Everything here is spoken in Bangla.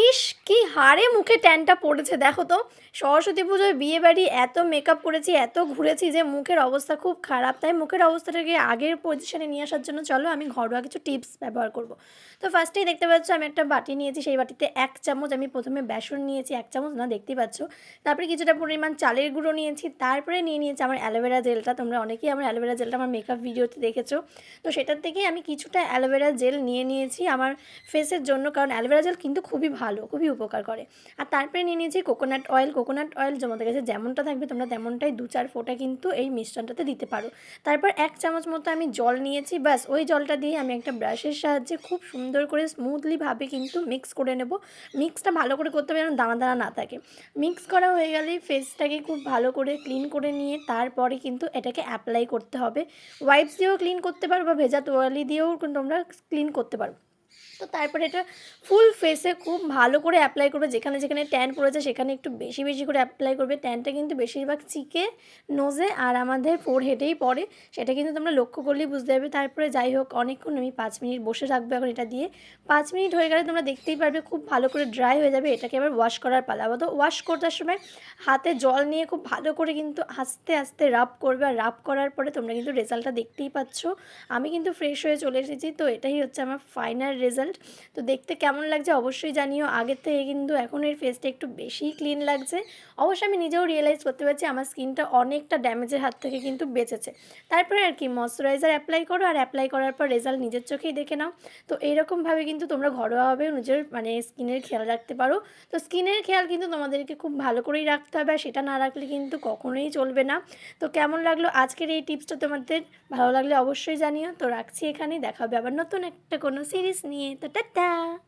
ইস! কি হারে মুখে ট্যানটা পড়েছে দেখো তো। সরস্বতী পুজোয় বিয়েবাড়ি এত মেকআপ করেছি, এত ঘুরেছি যে মুখের অবস্থা খুব খারাপ। তাই মুখের অবস্থাটাকে আগের পজিশনে নিয়ে আসার জন্য চলো আমি ঘরোয়া কিছু টিপস ব্যবহার করব। তো ফার্স্টেই দেখতে পাচ্ছ আমি একটা বাটি নিয়েছি, সেই বাটিতে ১ চামচ আমি প্রথমে বেসন নিয়েছি, ১ চামচ না দেখতেই পাচ্ছ। তারপরে কিছুটা পরিমাণ চালের গুঁড়ো নিয়েছি, তারপরে নিয়ে নিয়েছি আমার অ্যালোভেরা জেলটা। তোমরা অনেকেই আমার অ্যালোভেরা জেলটা আমার মেকআপ ভিডিওতে দেখেছো। তো সেটার থেকেই আমি কিছুটা অ্যালোভেরা জেল নিয়ে নিয়েছি আমার ফেসের জন্য, কারণ অ্যালোভেরা জেল কিন্তু খুবই ভালো, খুবই উপকার করে। আর তারপরে নিয়ে নিয়েছি কোকোনাট অয়েল। কোকোনাট অয়েল তোমাদের কাছে যেমনটা থাকবে তোমরা তেমনটাই ২-৪ ফোঁটা কিন্তু এই মিশ্রণটাতে দিতে পারো। তারপর ১ চামচ মতো আমি জল নিয়েছি, ব্যাস ওই জলটা দিয়ে আমি একটা ব্রাশের সাহায্যে খুব সুন্দর করে স্মুথলিভাবে কিন্তু মিক্স করে নেব। মিক্সটা ভালো করে করতে হবে যেন দানা দানা না থাকে। মিক্স করা হয়ে গেলেই ফেসটাকে খুব ভালো করে ক্লিন করে নিয়ে তারপরে কিন্তু এটাকে অ্যাপ্লাই করতে হবে। ওয়াইপস দিয়েও ক্লিন করতে পারো বা ভেজা তোয়ালি দিয়েও তোমরা ক্লিন করতে পারো। তো তারপরে এটা ফুল ফেসে খুব ভালো করে অ্যাপ্লাই করবে। যেখানে যেখানে ট্যান পড়েছে সেখানে একটু বেশি বেশি করে অ্যাপ্লাই করবে। ট্যানটা কিন্তু বেশিরভাগ চিকে, নোজে আর আমাদের ফোরহেডেই পড়ে, সেটা কিন্তু তোমরা লক্ষ্য করলেই বুঝতে পারবে। তারপরে যাই হোক অনেকক্ষণ আমি ৫ মিনিট বসে রাখবো এখন এটা দিয়ে। ৫ মিনিট হয়ে গেলে তোমরা দেখতেই পারবে খুব ভালো করে ড্রাই হয়ে যাবে। এটাকে আবার ওয়াশ করার পালা। তো ওয়াশ করতে সময় হাতে জল নিয়ে খুব ভালো করে কিন্তু আস্তে আস্তে রাব করবে। আর রাব করার পরে তোমরা কিন্তু রেজাল্টটা দেখতেই পাচ্ছ। আমি কিন্তু ফ্রেশ হয়ে চলে এসেছি। তো এটাই হচ্ছে আমার ফাইনাল রেজাল্ট। তো দেখতে কেমন লাগছে অবশ্যই জানিও। আগের থেকে কিন্তু এখন এর ফেসটা একটু বেশিই ক্লিন লাগছে। অবশ্যই আমি নিজেও রিয়েলাইজ করতে পারছি আমার স্কিনটা অনেকটা ড্যামেজের হাত থেকে কিন্তু বেঁচেছে। তারপরে আর কি ময়শ্চারাইজার অ্যাপ্লাই করো, আর অ্যাপ্লাই করার পর রেজাল্ট নিজের চোখেই দেখে নাও। তো এইরকমভাবে কিন্তু তোমরা ঘরোয়াভাবে নিজের স্কিনের খেয়াল রাখতে পারো। তো স্কিনের খেয়াল কিন্তু তোমাদেরকে খুব ভালো করেই রাখতে হবে, আর সেটা না রাখলে কিন্তু কখনোই চলবে না। তো কেমন লাগলো আজকের এই টিপসটা তোমাদের? ভালো লাগলে অবশ্যই জানিও। তো রাখছি এখানেই, দেখা হবে আবার নতুন একটা কোনো সিরিজ নিয়ে। তো টাটা।